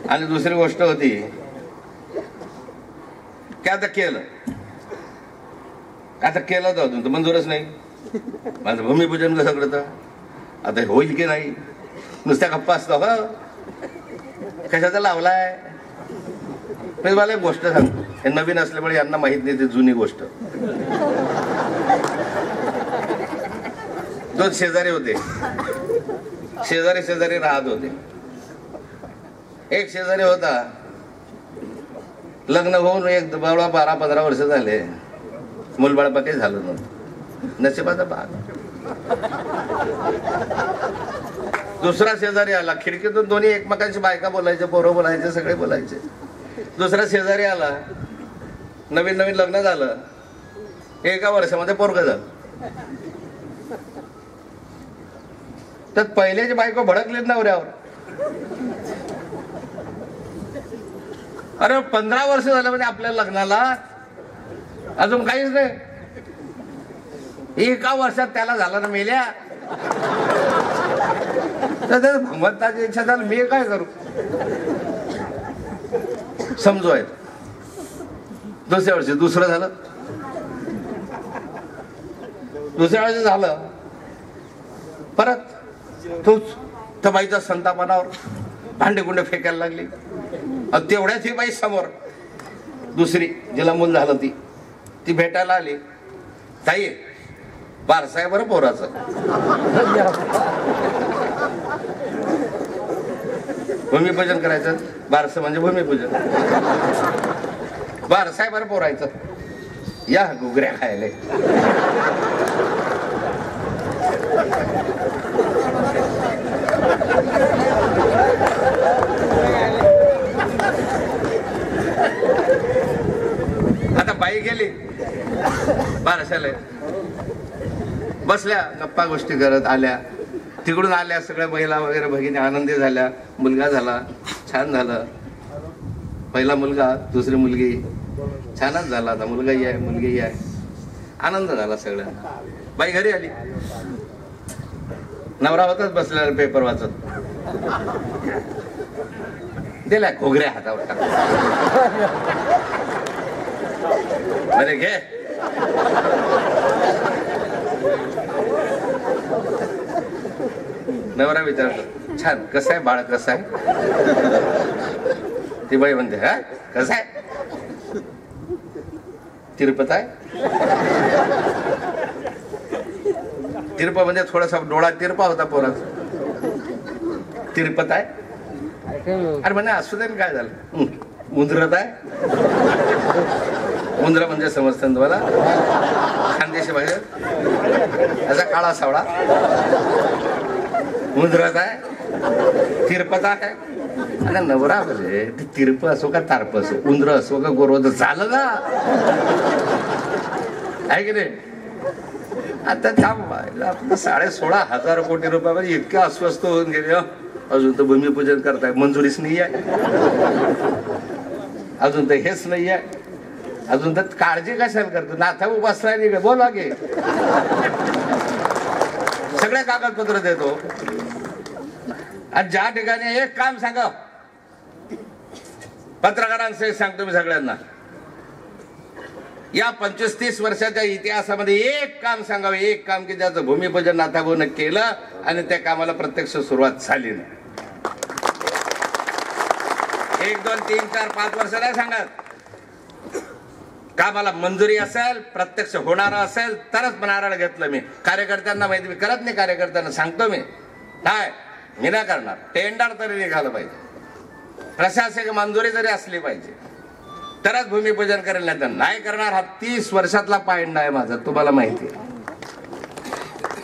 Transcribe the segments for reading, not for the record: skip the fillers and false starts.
आणि दुसरी गोष्ट होती की आता केलं तर अजून तर मंजूरच नाही. माझं भूमिपूजन कसं करतं आता होईल की नाही, नुसत्या गप्पा असतो हो कशाचा लावलाय. मला एक गोष्ट सांगतो, हे नवीन असल्यामुळे यांना माहित नाही, ती जुनी गोष्ट. दोन शेजारी होते, शेजारी राहत होते. एक शेजारी होता, लग्न होऊन एक 12-15 वर्ष झाले, मुलबाळ काही झालं नव्हतं, नशिबाचा भाग. दुसरा शेजारी आला, खिडकीतून दोन्ही एकमेकांची बायका बोलायचे, पोरं बोलायचे, सगळे बोलायचे. दुसरा शेजारी आला, नवीन लग्न झालं, एका वर्षामध्ये पोरगं झालं. तर पहिल्याची बायको भडकलीत नवऱ्यावर. अरे 15 वर्ष झालं म्हणजे आपल्या लग्नाला, अजून काहीच नाही. एका वर्षात त्याला झालं ना मेल्या. तर भगवंताची इच्छा झाली, मी काय करू. समजवाय. दुसऱ्या वर्षी दुसरं झालं, दुसऱ्या वर्षी झालं, परत तूच त्या बाईच्या संतापानावर भांडे कुंडे फेकायला लागली. तेवढ्याच ही बाई समोर दुसरी जिला मूल झालं ती भेटायला आली. ताई बारसा आहे बरं पोराचं. भूमिपूजन करायचं, बारसं म्हणजे भूमिपूजन. बारसा आहे बरं पोरायचं, या घुगऱ्या खायला. आता बाई गेली बारशाला, बसल्या गप्पा गोष्टी करत आल्या. तिकडून आल्या सगळ्या महिला वगैरे भगिनी आनंदी झाल्या. मुलगा झाला, छान झालं. पहिला मुलगा, दुसरी मुलगी, छानच झाला. आता मुलगाही आहे, मुलगीही आहे. आनंद झाला सगळ्या. बाई घरी आली, नवरा होताच बसलेला पेपर वाचत. दिल्या घोगऱ्या हातावर टाक. अरे घे. नवरा विचारतो, छान कसं आहे बाळ, कसं आहे. ती बाई म्हणते, हा कसं आहे, तिरपत आहे. तिरपा म्हणजे थोडासा डोळा तिरपा होता पोराचा. तिरपत आहे. अरे म्हणे असू दे, काय झालं. उंदरत आहे. उंदरा म्हणजे समजतं तुम्हाला, खानदेशी भाषेत असा काळा सावळा. उंदरत आहे, तिरपत आहे. आता नवरा म्हणजे तिरप असो का तारप असो, उंदर असो का गोरवत, झालं ना, आहे की नाही. आता आपलं 16,500 कोटी रुपयामध्ये इतके अस्वस्थ होऊन गेले. अजून तर भूमिपूजन करताय, मंजुरीच नाही आहे. अजून तर हेच नाही आहे. अजून तर काळजी कशाला करतो. नाथा बसलाय नाही, बोला की सगळे कागदपत्र देतो. आणि ज्या ठिकाणी एक काम सांगा, पत्रकारांसहित सांगतो मी सगळ्यांना, या 25-30 वर्षाच्या इतिहासामध्ये एक काम सांगावं, एक काम की ज्याचं भूमिपूजन नाथाभाऊनं केलं आणि त्या कामाला प्रत्यक्ष सुरुवात झाली नाही. 1, 2, 3, 4, 5 वर्ष नाही सांगत. कामाला मंजुरी असेल, प्रत्यक्ष होणार असेल तरच नारळ घेतलं मी. कार्यकर्त्यांना माहिती, मी करत नाही. कार्यकर्त्यांना सांगतो मी, काय मी नाही करणार. टेंडर तरी निघालं पाहिजे, प्रशासकीय मंजुरी जरी असली पाहिजे, तरच भूमिपूजन करेल. नाही करणार. हा 30 वर्षातला पायंडा आहे माझा, तुम्हाला माहिती आहे.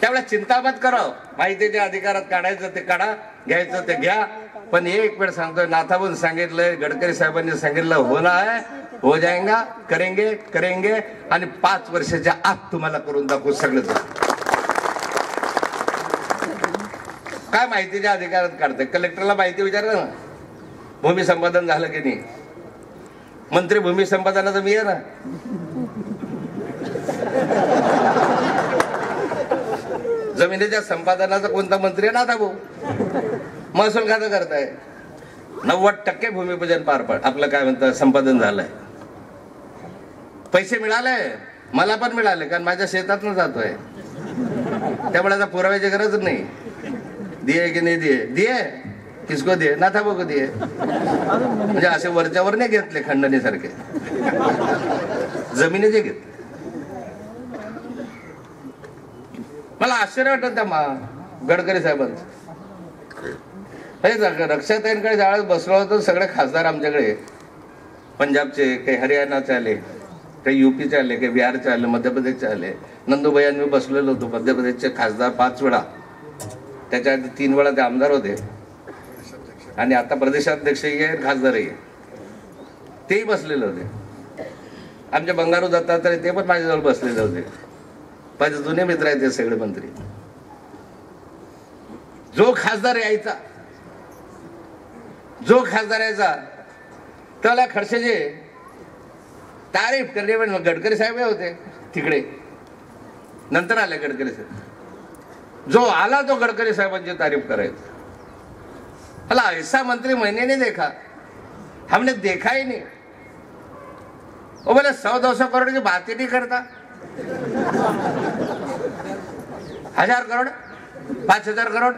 त्यावेळेला चिंता मत करावं. माहितीच्या अधिकारात काढायचं ते काढा, घ्यायचं ते घ्या. पण एक वेळ सांगतोय, नाथाभाऊन सांगितलंय, गडकरी साहेबांनी सांगितलं, होना है, हो जाएगा, करेंगे करेंगे. आणि 5 वर्षाच्या आत तुम्हाला करून दाखवू सगळं. काय माहितीच्या अधिकारात काढतंय. कलेक्टरला माहिती विचारलं ना, भूमी संपादन झालं की नाही. मंत्री भूमी संपादनाचं मी आहे ना. जमिनीच्या संपादनाचा कोणता मंत्री आहे ना आता भाऊ? महसूल खातं करताय. 90% भूमिपूजन पार पड आपलं काय म्हणतं संपादन झालंय. पैसे मिळाले, मला पण मिळाले, कारण माझ्या शेतातनं जातोय. त्यामुळे आता पुराव्याची गरज नाही. दिए की नाही दिए, दिए किसको दिए ना था बघू दिए. म्हणजे असे वरच्यावर नाही घेतले खंडणीसारखे, जमिनीचे घेतले. मला आश्चर्य वाटत त्या गडकरी साहेबांचं. रक्षाताईंकडे ज्यावेळेस बसलो होतो सगळे खासदार आमच्याकडे, पंजाबचे, काही हरियाणाचे आले, काही युपीचे आले, काही बिहारचे आले, मध्य प्रदेशचे आले. नंदुबाई मी बसलेलो होतो. मध्य प्रदेशचे खासदार 5 वेळा, त्याच्या आधी 3 वेळा ते आमदार होते आणि आता प्रदेशाध्यक्षही आहे, खासदारही आहे. तेही बसलेले होते. आमचे बंगारू दत्तात्रय ते पण माझ्याजवळ बसलेले होते. माझे जुने मित्र आहेत ते सगळे मंत्री. जो खासदार यायचा त्याला खडसेचे तारीफ करणे. पण गडकरी साहेब होते तिकडे, नंतर आले गडकरी साहेब. जो आला तो गडकरी साहेबांची तारीफ करायचा. अला ऐसा मंत्री मैंने नहीं देखा, हमने देखा ही नहीं. वो बोले 100-200 करोड़ की बात ही नहीं करता. 1000 करोड़, 5000 करोड़,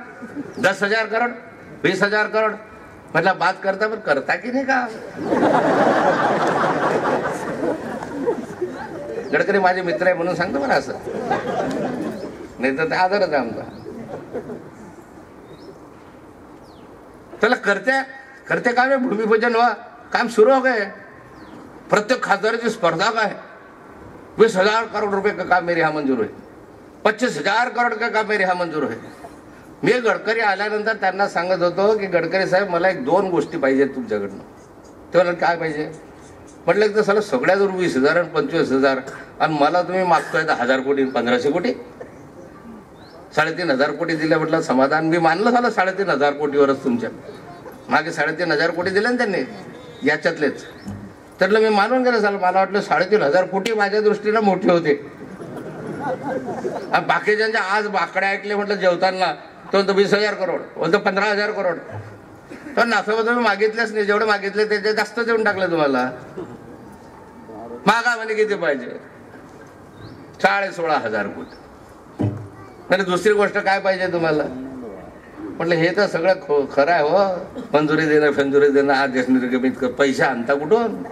10,000 करोड़, 20,000 करोड़, मतलब बात करता पण करता की नाही का? गडकरी माझे मित्र आहे म्हणून सांगतो मला असं, नाही तर ते आदरच आहे आमचा. चला करते काम आहे. भूमिपूजन हुआ, काम सुरू हो गए. प्रत्येक खासदाराची स्पर्धा काय, 20,000 करोड़ रुपए का काम मेरे यहाँ मंजूर है, 25,000 करोड़ का काम मेरे यहाँ मंजूर है. मी गडकरी आल्यानंतर त्यांना सांगत होतो की गडकरी साहेब मला 1-2 गोष्टी पाहिजेत तुमच्याकडनं. ते म्हणाले काय पाहिजे? म्हटलं तर सगळं सगळ्यात 20,000 आणि 25,000 आणि मला तुम्ही मागतोय 1,000 कोटी 1,500 कोटी, 3,500 कोटी दिले. म्हटलं समाधान. मी मानलं झालं 3,500 कोटीवरच तुमच्या मागे 3,500 कोटी दिले ना त्यांनी याच्यातलेच. तर मी मानून गेलं झालं. मला वाटलं 3,500 कोटी माझ्या दृष्टीनं मोठे होते. बाकीच्यांच्या आज बाकड्या ऐकले म्हटलं जेवताना, तो 20,000 करोड, बोलतो 15,000 करोड. तर नाफेवर तुम्ही मागितलेच नाही. जेवढे मागितले त्याचे जास्त देऊन टाकले तुम्हाला. मागा म्हणे किती पाहिजे? 16,500 कोटी. म्हणजे दुसरी गोष्ट काय पाहिजे तुम्हाला? म्हटलं हे तर सगळं खरं आहे हो, मंजुरी देणं आदेश निर्गमित कर, पैसे आणता कुठून?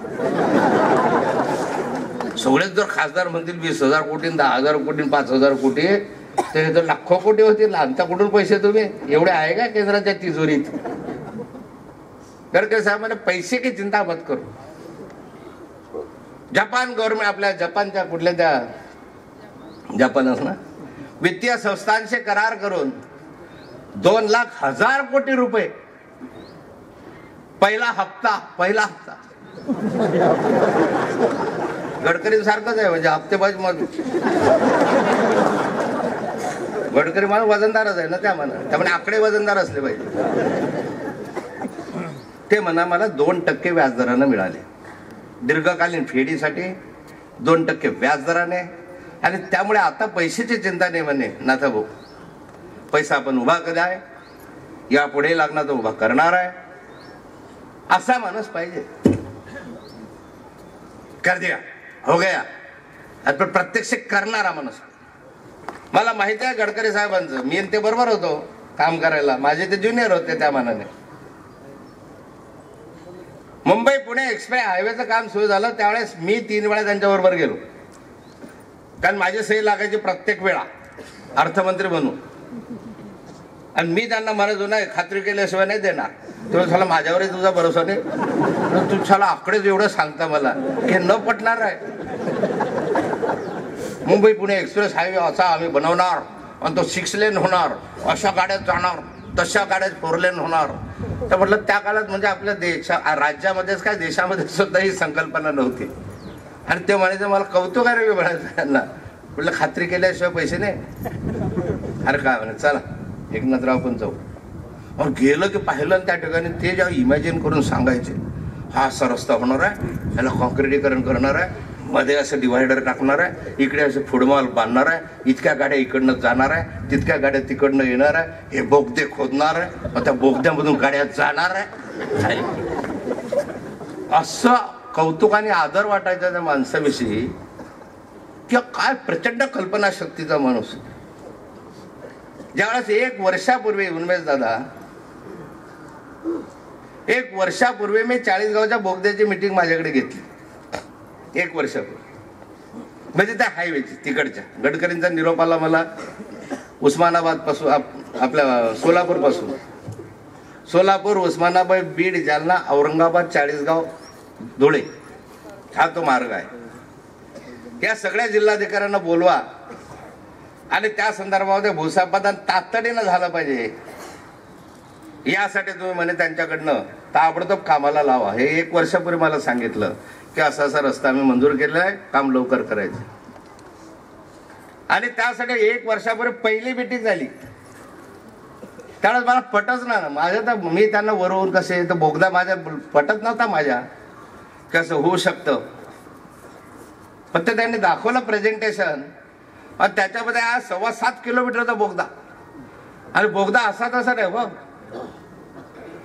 सगळेच जर खासदार म्हणतील 20,000 कोटी, 10,000 कोटी, 5,000 कोटी, ते तर लाखो कोटी होतील. आणता कुठून पैसे तुम्ही? एवढे आहे का केंद्राच्या तिजोरीत? गडकरी साहेब म्हणे पैसे की चिंता मत करू. जपान गव्हर्नमेंट, आपल्या जपानच्या कुठल्या त्या जपानच ना, वित्तीय संस्थांशी करार करून 2,00,000 कोटी रुपये पहिला हप्ता. गडकरी सारखंच आहे म्हणजे हप्तेबाज म्हणून. गडकरी माणूस वजनदारच आहे ना त्यामुळे आकडे वजनदार असले पाहिजे. ते म्हणा मला 2% व्याजदरानं मिळाले दीर्घकालीन फेडीसाठी, 2% व्याजदराने. आणि त्यामुळे आता पैशाची चिंता नाही म्हणे नाथा भाऊ. पैसा आपण उभा केला आहे, यापुढे लागणार तो उभा करणार आहे, असा माणूस पाहिजे. कर दिया, हो गया. पण प्रत्यक्ष करणारा माणूस. मला माहिती आहे गडकरी साहेबांचं, मी ते बरोबर होतो काम करायला, माझे ते ज्युनियर होते त्या मानाने. मुंबई पुणे एक्सप्रेस हायवेचं काम सुरू झालं त्यावेळेस मी 3 वेळा त्यांच्याबरोबर गेलो, कारण माझी सही लागायची प्रत्येक वेळा अर्थमंत्री म्हणून. आणि मी त्यांना म्हणायचो नाही, खात्री केल्याशिवाय नाही देणार. तेव्हा झाला माझ्यावरही तुझा भरोसा नाही, तू छाला आकडेच एवढं सांगता मला हे न पटणार आहे. मुंबई पुणे एक्सप्रेस हायवे असा आम्ही बनवणार आणि तो 6 लेन होणार, अशा गाड्यात जाणार, तशा गाड्यात 4 लेन होणार. तर म्हटलं त्या काळात म्हणजे आपल्या राज्यामध्येच काय देशामध्ये सुद्धा ही संकल्पना नव्हती. आणि ते म्हणायचं मला कौतुक आहे रे म्हणायचं त्यांना. म्हटलं खात्री केल्याशिवाय पैसे नाही. अरे काय म्हणे चला एकनाथराव पण जाऊ. मग गेलं की पाहिलं त्या ठिकाणी ते जेव्हा इमॅजिन करून सांगायचे, हा असा रस्ता होणार आहे, याला कॉन्क्रिटीकरण करणार आहे, मध्ये असं डिवायडर टाकणार आहे, इकडे असं फुटबॉल बांधणार आहे, इतक्या गाड्या इकडनं जाणार आहे, तितक्या गाड्या तिकडनं येणार आहे, हे बोगदे खोदणार आहे, मग त्या बोगद्यामधून गाड्या जाणार आहे. असं कौतुक आणि आदर वाटायचा त्या माणसाविषयी किंवा काय प्रचंड कल्पनाशक्तीचा माणूस. ज्यावेळेस 1 वर्षापूर्वी उन्मेष दादा, 1 वर्षापूर्वी मी 40 गावच्या बोगद्याची मीटिंग माझ्याकडे घेतली. 1 वर्षापूर्वी म्हणजे त्या हायवेची तिकडच्या गडकरींचा निरोप आला मला उस्मानाबाद पासून, आपल्या सोलापूर पासून, सोलापूर, उस्मानाबाद, बीड, जालना, औरंगाबाद, 40 गाव, धुळे, हा तो मार्ग आहे. या सगळ्या जिल्हाधिकाऱ्यांना बोलवा आणि त्या संदर्भामध्ये भूसंपादन तातडीनं झालं पाहिजे, यासाठी तुम्ही म्हणे त्यांच्याकडनं ताबडतोब कामाला लावा. हे 1 वर्षापूर्वी मला सांगितलं की असा असा रस्ता आम्ही मंजूर केलाय, काम लवकर करायचं. आणि त्यासाठी 1 वर्षापूर्वी पहिली मीटिंग झाली. त्यावेळेस मला पटच ना, माझ्या तर मी त्यांना वरवून कसे तर बोगदा माझ्या पटत नव्हता माझ्या कसं होऊ शकतं. फक्त त्यांनी दाखवलं प्रेझेंटेशन आणि त्याच्यामध्ये आज 7.25 किलोमीटरचा बोगदा. आणि बोगदा असा तसा नाही बघ,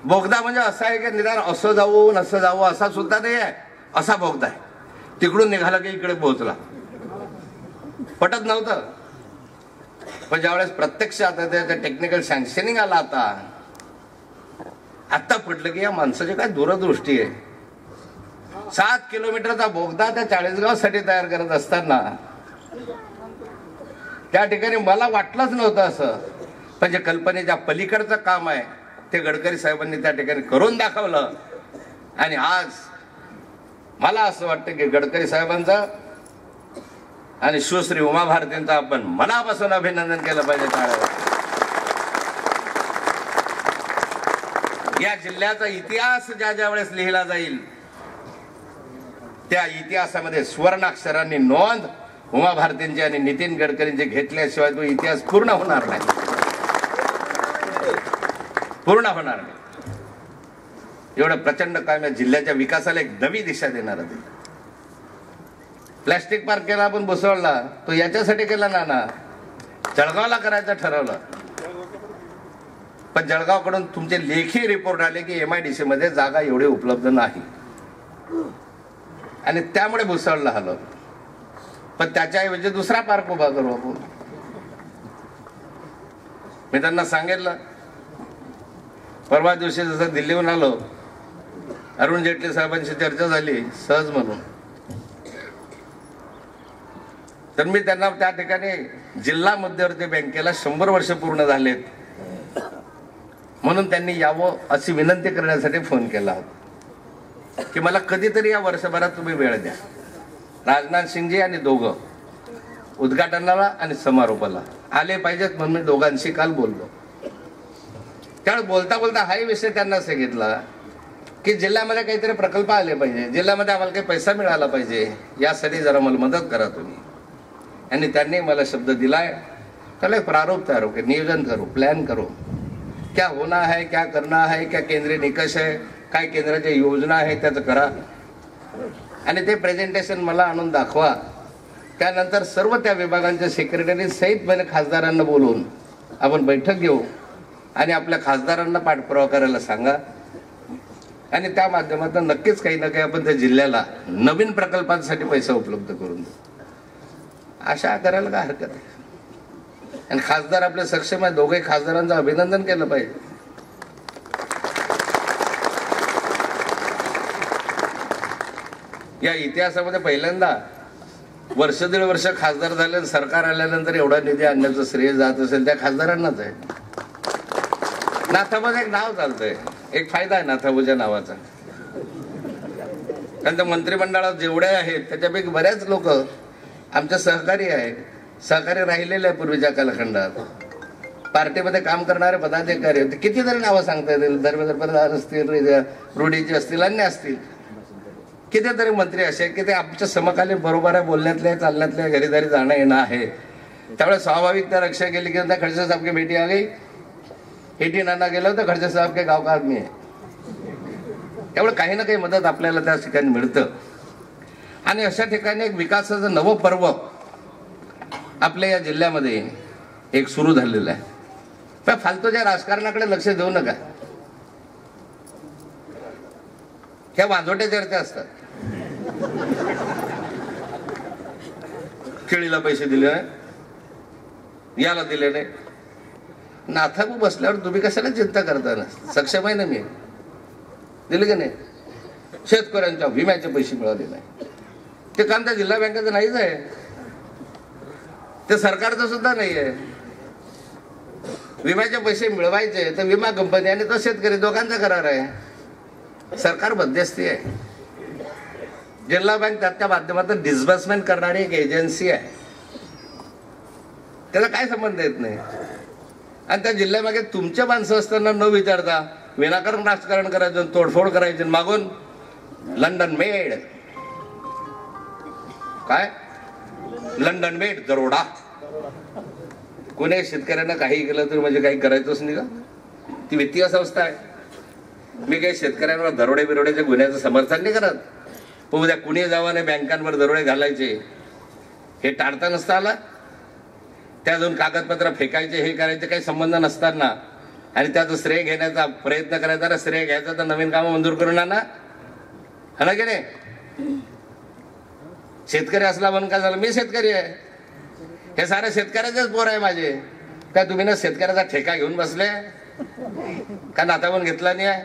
बोगदा म्हणजे असा आहे की निदान असं जाऊ नसं जाऊ असा सुद्धा नाही आहे, असा बोगदा आहे. तिकडून निघाला की इकडे पोहोचला. पटत नव्हतं. पण ज्यावेळेस प्रत्यक्ष आता त्याचं टेक्निकल सँक्शनिंग आला, आता पटलं की या माणसाची काय दूरदृष्टी आहे. 7 किलोमीटरचा बोगदा त्या 40 गावसाठी तयार करत असताना त्या ठिकाणी मला वाटलंच नव्हतं असं. पण जे कल्पनेच्या पलीकडचं काम आहे ते गडकरी साहेबांनी त्या ठिकाणी करून दाखवलं. आणि आज मला असं वाटतं की गडकरी साहेबांचं आणि सुश्री उमा भारतींचं आपण मनापासून अभिनंदन केलं पाहिजे. या जिल्ह्याचा इतिहास ज्या वेळेस लिहिला जाईल त्या इतिहासामध्ये सुवर्णाक्षरांनी नोंद उमा भारतींची आणि नितीन गडकरींची घेतल्याशिवाय तो इतिहास पूर्ण होणार नाही, पूर्ण होणार नाही. एवढं प्रचंड काम या जिल्ह्याच्या विकासाला एक नवी दिशा देणार आहे. प्लॅस्टिक पार्क केला आपण भुसवळला, तो याच्यासाठी केला ना, जळगावला करायचं ठरवलं. पण जळगावकडून तुमचे लेखी रिपोर्ट आले की MIDC मध्ये जागा एवढी उपलब्ध नाही आणि त्यामुळे भुसवळला हलवलं. पण त्याच्याऐवजी दुसरा पार्क उभा करू आपण. मी त्यांना सांगितलं. परवा दिवशी जसं दिल्लीहून आलो, अरुण जेटली साहेबांशी चर्चा झाली सहज म्हणून, तर मी त्यांना त्या ठिकाणी जिल्हा मध्यवर्ती बँकेला 100 वर्ष पूर्ण झालेत म्हणून त्यांनी यावं अशी विनंती करण्यासाठी फोन केला होता की मला कधीतरी या वर्षभरात तुम्ही वेळ द्या. राजनाथ सिंगजी आणि दोघं उद्घाटनाला आणि समारोपाला आले पाहिजेत म्हणून मी दोघांशी काल बोललो. त्यावेळेस बोलता बोलता हाही विषय त्यांना सांगितला की जिल्ह्यामध्ये काहीतरी प्रकल्प आले पाहिजे, जिल्ह्यामध्ये आम्हाला काही पैसा मिळाला पाहिजे, यासाठी जरा मला मदत करा तुम्ही. आणि त्यांनी मला शब्द दिलाय, त्याला एक प्रारूप तयार हो, नियोजन करू, प्लॅन करू, क्या होना है, क्या करना है, क्या केंद्रीय निकष है, काय केंद्राच्या योजना आहे त्याचं करा आणि ते प्रेझेंटेशन मला आणून दाखवा. त्यानंतर सर्व त्या विभागांच्या सेक्रेटरी सहितपणे खासदारांना बोलवून आपण बैठक घेऊ आणि आपल्या खासदारांना पाठपुरावा करायला सांगा आणि त्या माध्यमातून नक्कीच काही ना काही आपण त्या जिल्ह्याला नवीन प्रकल्पांसाठी पैसा उपलब्ध करून देऊ. अशा करायला काय हरकत आहे. आणि खासदार आपले सक्षम आहे, दोघे खासदारांचं अभिनंदन केलं पाहिजे. या इतिहासामध्ये पहिल्यांदा 1-1.5 वर्ष खासदार झाले, सरकार आल्यानंतर एवढा निधी आणण्याचं श्रेय जात असेल त्या खासदारांनाच आहे. नाथाबूचं एक नाव चालतंय, एक फायदा आहे नाथाबूच्या नावाचा. कारण मंत्रिमंडळात जेवढे आहेत त्याच्यापैकी बऱ्याच लोक आमच्या सहकारी आहे, सहकारी राहिलेले आहे. पूर्वीच्या कालखंडात पार्टीमध्ये काम करणारे पदाधिकारी होते, कितीतरी नावं सांगता येतील. धर्मेंद्र प्रधान असतील, रुडीजी असतील, अन्य असतील, कितीतरी मंत्री असे की ते आमच्या समकालीन बरोबर आहे, बोलण्यातले चालण्यातले घरीदारी जाणं येणं आहे. त्यामुळे स्वाभाविक त्या रक्षा केली की खडसे साहब की बेटी आ गई, 89 गेलो तर खडसे साहब के गाव का आदमी आहे. त्यामुळे काही ना काही मदत आपल्याला त्या ठिकाणी मिळतं. आणि अशा ठिकाणी एक विकासाचं नवं पर्व आपल्या या जिल्ह्यामध्ये एक सुरू झालेलं आहे. पण फालतूच्या राजकारणाकडे लक्ष देऊ नका. ह्या वाजोट्या चर्चा असतात. केळीला पैसे दिले नाही, याला दिले नाही. नाथाबू बसल्यावर तुम्ही कशाला चिंता करता ना? सक्षम आहे ना मी. दिले की नाही? शेतकऱ्यांच्या विम्याचे पैसे मिळाले नाही. ते काम त्या जिल्हा बँकेचं नाहीच आहे, ते सरकारचं सुद्धा नाही आहे. विम्याचे पैसे मिळवायचे तर विमा कंपनी आणि तो शेतकरी दोघांचा करार आहे. सरकार मध्यस्थी आहे. जिल्हा बँक त्याच्या माध्यमातून डिस्बर्समेंट करणारी एक एजन्सी आहे. त्याला काय संबंध येत नाही. आणि त्या जिल्ह्यामागे तुमच्या माणसं असताना न विचारता विनाकारण राजकारण करायचं, तोडफोड करायची, मागून लंडन मेड. काय लंडन मेड दरोडा. कोणी शेतकऱ्यांना काही केलं तरी म्हणजे काही करायचंच नाही का? ती वित्तीय संस्था आहे. मी काही शेतकऱ्यांवर दरोडे बिरोड्याच्या गुन्ह्याचं समर्थन नाही करत. पण उद्या कुणी जावं नाही बँकांवर दरोडे घालायचे हे टाळता नसता आला. त्या दोन कागदपत्र फेकायचे हे करायचे काही संबंध नसताना आणि त्याचं श्रेय घेण्याचा प्रयत्न करायचा ना, श्रेय घ्यायचा तर नवीन कामं मंजूर करून आणा. हा की नाही? शेतकरी असला म्हणून काय झालं? मी शेतकरी आहे. हे सारे शेतकऱ्याचेच पोर आहे माझे. काय तुम्ही ना शेतकऱ्याचा ठेका घेऊन बसले का? नातावून घेतला नाही आहे?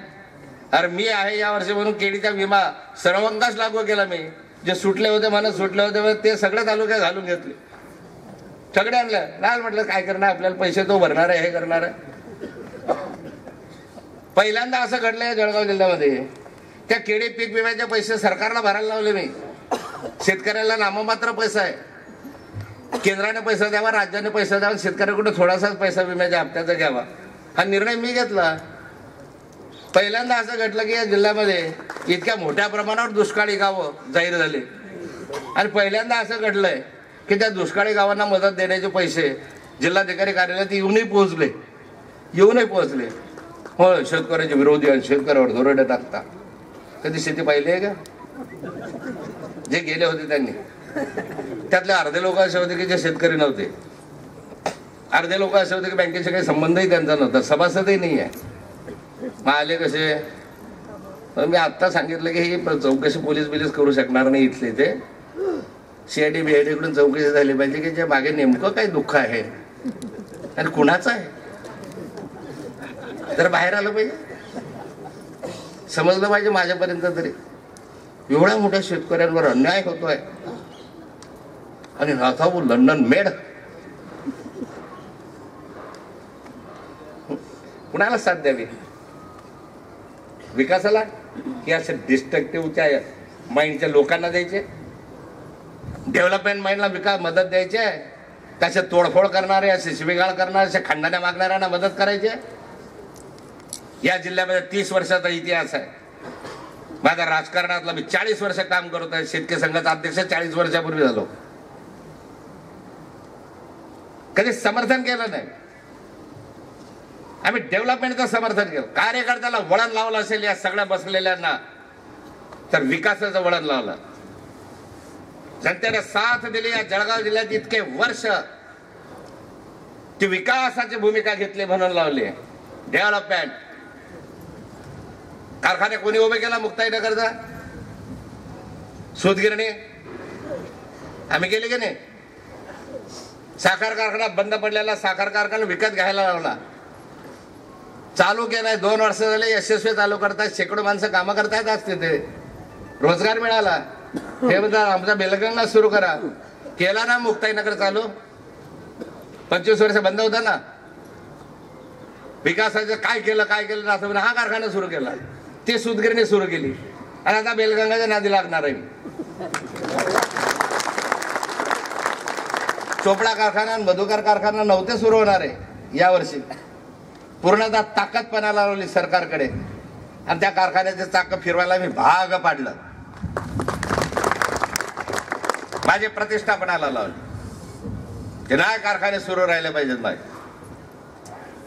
अरे मी आहे या वर्षी म्हणून केळीचा विमा सर्वंकष लागू केला. मी जे सुटले होते म्हणत सुटले होते ते सगळे तालुक्यात घालून घेतले, सगळे आणलं. नाही म्हटलं काय करणार, आपल्याला पैसे तो भरणार आहे, हे करणार आहे. पहिल्यांदा असं घडलंय जळगाव जिल्ह्यामध्ये. त्या केळी पीक विम्याचे पैसे सरकारला भरायला लावले मी. शेतकऱ्याला नाममात्र पैसा आहे. केंद्राने पैसा द्यावा, राज्याने पैसा द्यावा, शेतकऱ्याकडे थोडासाच पैसा विम्याच्या हप्त्याचा घ्यावा, हा निर्णय मी घेतला. पहिल्यांदा असं घडलं की या जिल्ह्यामध्ये इतक्या मोठ्या प्रमाणावर दुष्काळी गावं जाहीर झाली. आणि पहिल्यांदा असं घडलंय की त्या दुष्काळी गावांना मदत देण्याचे पैसे जिल्हाधिकारी कार्यालयात येऊनही पोहोचले. हो, शेतकऱ्याचे विरोधी आणि शेतकऱ्यावर दरोडे टाकता. कधी शेती पाहिली आहे का? जे गेले होते त्यांनी, त्यातले अर्धे लोक असे होते की जे शेतकरी नव्हते. अर्धे लोक असे होते की बँकेचे काही संबंधही त्यांचा नव्हता, सभासदही नाही आहे. मग आले कसे? मी आत्ता सांगितलं की ही चौकशी पोलीस करू शकणार नाही. इथले ते CID BID कडून चौकशी झाली पाहिजे की जे मागे नेमकं काय दुःख आहे आणि कुणाचं आहे तर बाहेर आलं पाहिजे, समजलं पाहिजे माझ्यापर्यंत तरी. एवढ्या मोठ्या शेतकऱ्यांवर अन्याय होतोय आणि नाथाबू लंडन मेड. कुणाला साथ द्यावी विकासाला? की अशा डिस्ट्रक्टिव्हच्या माइंडच्या लोकांना द्यायचे? डेव्हलपमेंट माइंडला विकास मदत द्यायची आहे? त्याचे तोडफोड करणारे, असे शिवीगाळ करणारे, असे खंडण्या मागणाऱ्यांना मदत करायची? या जिल्ह्यामध्ये 30 वर्षाचा इतिहास आहे माझा राजकारणातला. मी 40 वर्ष काम करत आहे. शेतकरी संघाचा अध्यक्ष 40 वर्षापूर्वी झालो. कधी समर्थन केलं नाही. आम्ही डेव्हलपमेंटचं समर्थन केलं. कार्यकर्त्याला वळण लावलं असेल या सगळ्या बसलेल्यांना तर विकासाचं वळण लावलं. जनतेने साथ दिली. या जळगाव जिल्ह्यात इतके वर्ष ती विकासाची भूमिका घेतली म्हणून लावली. डेव्हलपमेंट कारखाने कोणी उभे केला? मुक्ताईनगरचा सूतगिरणी आम्ही केली की नाही? साखर कारखाना बंद पडलेला साखर कारखाना विकत घ्यायला लावला, चालू केलाय. 2 वर्ष झाले यशस्वी चालू करतायत. शेकडो माणसं कामं करतायत. आज तिथे रोजगार मिळाला. हे म्हणतात आमचा बेलगंगला सुरू करा. केला ना मुक्ताईनगर चालू? 25 वर्ष बंद होता ना. विकासाचं काय केलं ना असं हा कारखाना सुरू केला, ते सूतगिरणी सुरू केली आणि आता बेलगंगाच्या नादी लागणार आहे. चोपडा कारखाना आणि मधुकर कारखाना नव्हते सुरू होणार आहे यावर्षी. पूर्णतः ताकदपणा लावली सरकारकडे आणि त्या कारखान्याचे चाक फिरवायला मी भाग पाडलं. माझी प्रतिष्ठापनाला लावली की नाही कारखाने सुरू राहिले पाहिजेत.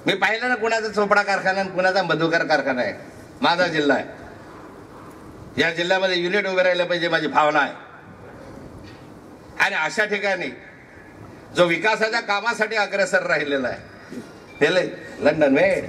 मी पाहिलं ना कुणाचा चोपडा कारखाना आणि कुणाचा मधुकर कारखाना आहे. माझा जिल्हा आहे. या जिल्ह्यामध्ये युनिट उभे राहिले पाहिजे माझी भावना आहे. आणि अशा ठिकाणी जो विकासाच्या कामासाठी अग्रेसर राहिलेला आहे, लंडन वेड